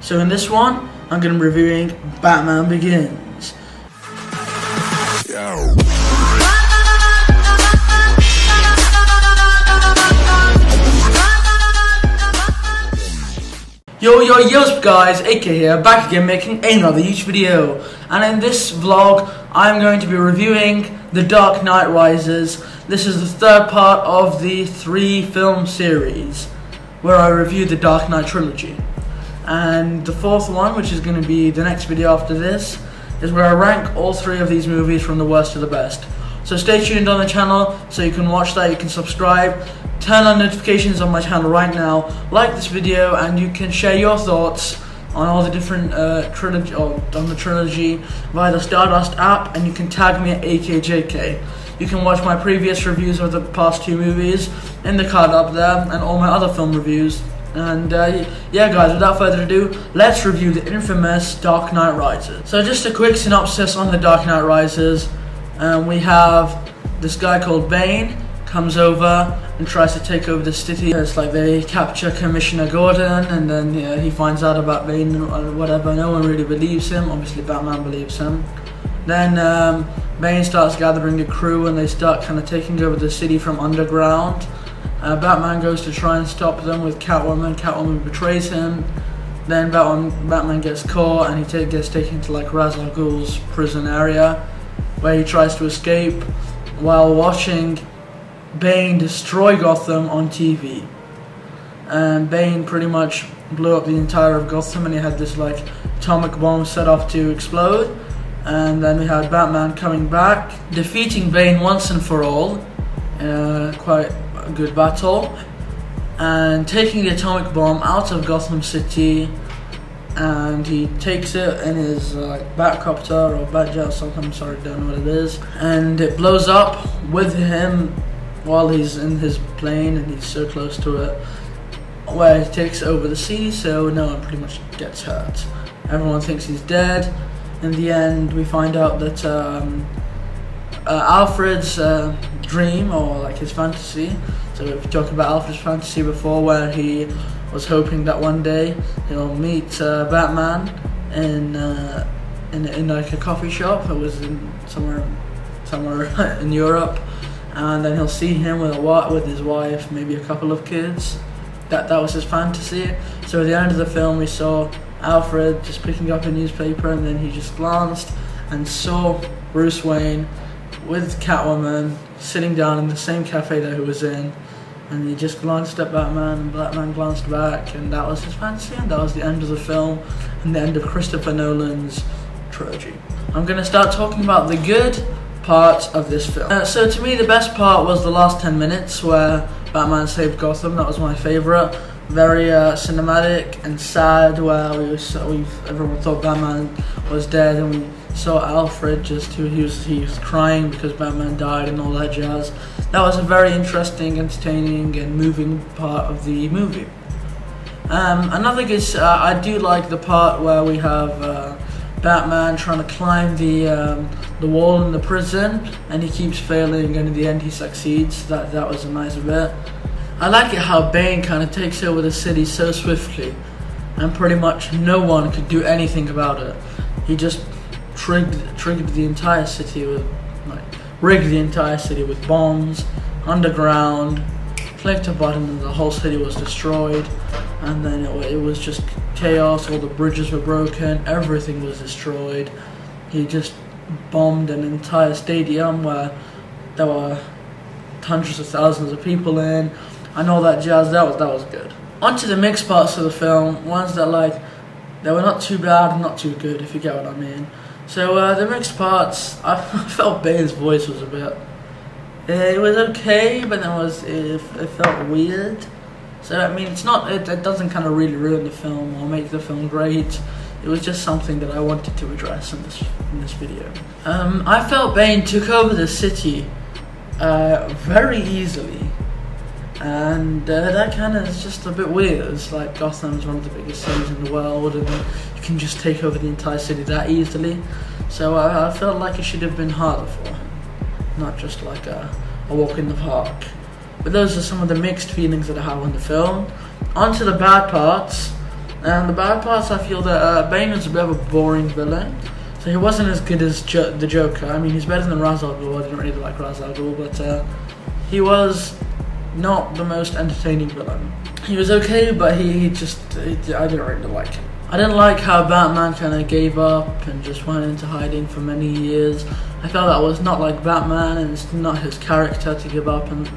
So in this one, I'm going to be reviewing Batman Begins. Yo guys, AK here, back again making another YouTube video. And in this vlog, I'm going to be reviewing The Dark Knight Rises. This is the third part of the 3-film series, where I review the Dark Knight trilogy. And the fourth one, which is going to be the next video after this, is where I rank all 3 of these movies from the worst to the best. So stay tuned on the channel so you can watch that, you can subscribe, turn on notifications on my channel right now, like this video, and you can share your thoughts on all the different trilogy via the Stardust app, and you can tag me at AKJK. You can watch my previous reviews of the past 2 movies in the card up there, and all my other film reviews. And yeah guys, without further ado, let's review the infamous Dark Knight Rises. So just a quick synopsis on the Dark Knight Rises. We have this guy called Bane comes over and tries to take over the city. It's like they capture Commissioner Gordon, and then he finds out about Bane and whatever. No one really believes him. Obviously Batman believes him. Then Bane starts gathering a crew and they start kind of taking over the city from underground. Batman goes to try and stop them with Catwoman. Catwoman betrays him. Then Batman gets caught and he gets taken to like Ra's al Ghul's prison area, where he tries to escape while watching Bane destroy Gotham on TV. And Bane pretty much blew up the entire of Gotham, and he had this like atomic bomb set off to explode. And then we had Batman coming back, defeating Bane once and for all, quite a good battle, and taking the atomic bomb out of Gotham City. And he takes it in his Batcopter or Batjet or something, I'm sorry, don't know what it is, and it blows up with him while he's in his plane, and he's so close to it, where he takes over the sea, so no one pretty much gets hurt. Everyone thinks he's dead. In the end, we find out that Alfred's dream, or like his fantasy, so we've talked about Alfred's fantasy before, where he was hoping that one day he'll meet Batman in like a coffee shop. It was in somewhere in Europe, and then he'll see him with his wife, maybe a couple of kids. That was his fantasy. So at the end of the film, we saw Alfred just picking up a newspaper, and then he just glanced and saw Bruce Wayne with Catwoman sitting down in the same cafe that he was in. And he just glanced at Batman, and Batman glanced back, and that was his fantasy, and that was the end of the film, and the end of Christopher Nolan's trilogy. I'm going to start talking about the good parts of this film. So to me, the best part was the last 10 minutes where Batman saved Gotham. That was my favourite. Very cinematic and sad, where everyone thought Batman was dead, and we saw Alfred he was crying because Batman died and all that jazz. That was a very interesting, entertaining, and moving part of the movie. Another good, I do like the part where we have Batman trying to climb the wall in the prison, and he keeps failing, and in the end he succeeds. That was a nice bit. I like it how Bane kind of takes over the city so swiftly, and pretty much no one could do anything about it. He just rigged the entire city with bombs, underground, clicked a button, and the whole city was destroyed. And then it was just chaos. All the bridges were broken, everything was destroyed. He just bombed an entire stadium where there were hundreds of thousands of people in, and all that jazz. That was good. On to the mixed parts of the film, ones that they were not too bad and not too good, if you get what I mean. So the mixed parts, I felt Bane's voice was a bit, it was okay, but then it felt weird. So I mean, it doesn't kind of really ruin the film or make the film great. It was just something that I wanted to address in this video. I felt Bane took over the city very easily, and that kind of is just a bit weird. It's like Gotham's one of the biggest cities in the world, and you can just take over the entire city that easily. So I felt like it should have been harder for him, not just like a walk in the park. But those are some of the mixed feelings that I have on the film. On to the bad parts. And the bad parts, I feel that Bane is a bit of a boring villain. So he wasn't as good as the Joker. I mean, he's better than Ra's al Ghul. I didn't really like Ra's al Ghul, but he was not the most entertaining villain. He was okay, but I didn't really like him. I didn't like how Batman kind of gave up and just went into hiding for many years. I felt that was not like Batman, and it's not his character to give up, and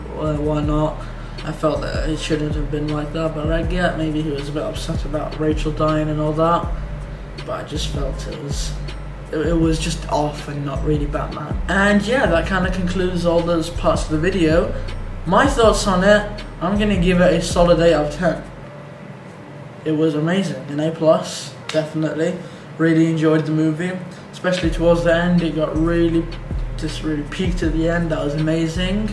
why not? I felt that it shouldn't have been like that, but I get maybe he was a bit upset about Rachel dying and all that. But I just felt it was just off and not really Batman. And yeah, that kind of concludes all those parts of the video. My thoughts on it, I'm gonna give it a solid 8 out of 10. It was amazing, an A+, definitely. Really enjoyed the movie, especially towards the end. It got really peaked at the end. That was amazing.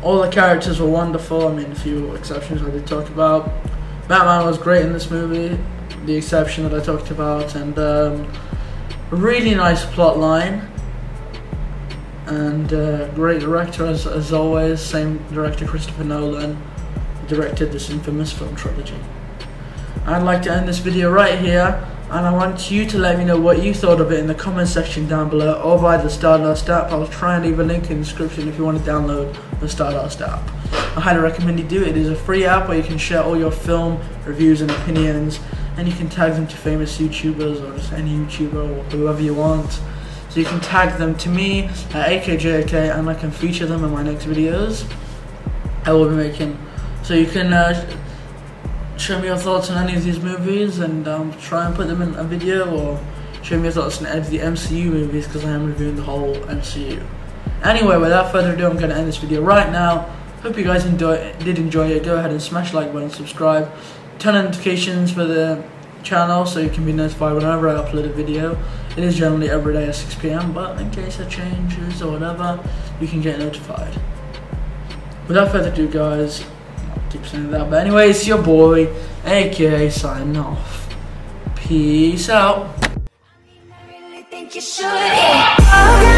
All the characters were wonderful. I mean, a few exceptions I did talk about. Batman was great in this movie, the exception that I talked about, and a really nice plot line. And great director as always, same director, Christopher Nolan, directed this infamous film trilogy. I'd like to end this video right here, and I want you to let me know what you thought of it in the comment section down below, or via the Stardust app. I'll try and leave a link in the description if you want to download the Stardust app. I highly recommend you do it. It is a free app where you can share all your film reviews and opinions, and you can tag them to famous YouTubers or just any YouTuber or whoever you want. So you can tag them to me at Akajk, and I can feature them in my next videos I will be making. So you can show me your thoughts on any of these movies, and try and put them in a video, or show me your thoughts on any of the MCU movies, because I am reviewing the whole MCU. Anyway, without further ado, I'm going to end this video right now. Hope you guys did enjoy it. Go ahead and smash the like button, subscribe, turn on notifications for the channel so you can be notified whenever I upload a video. It is generally every day at 6 PM, but in case it changes or whatever, you can get notified. Without further ado, guys, I'll keep saying that, but anyways, it's your boy AKA signing off. Peace out. I really think you should.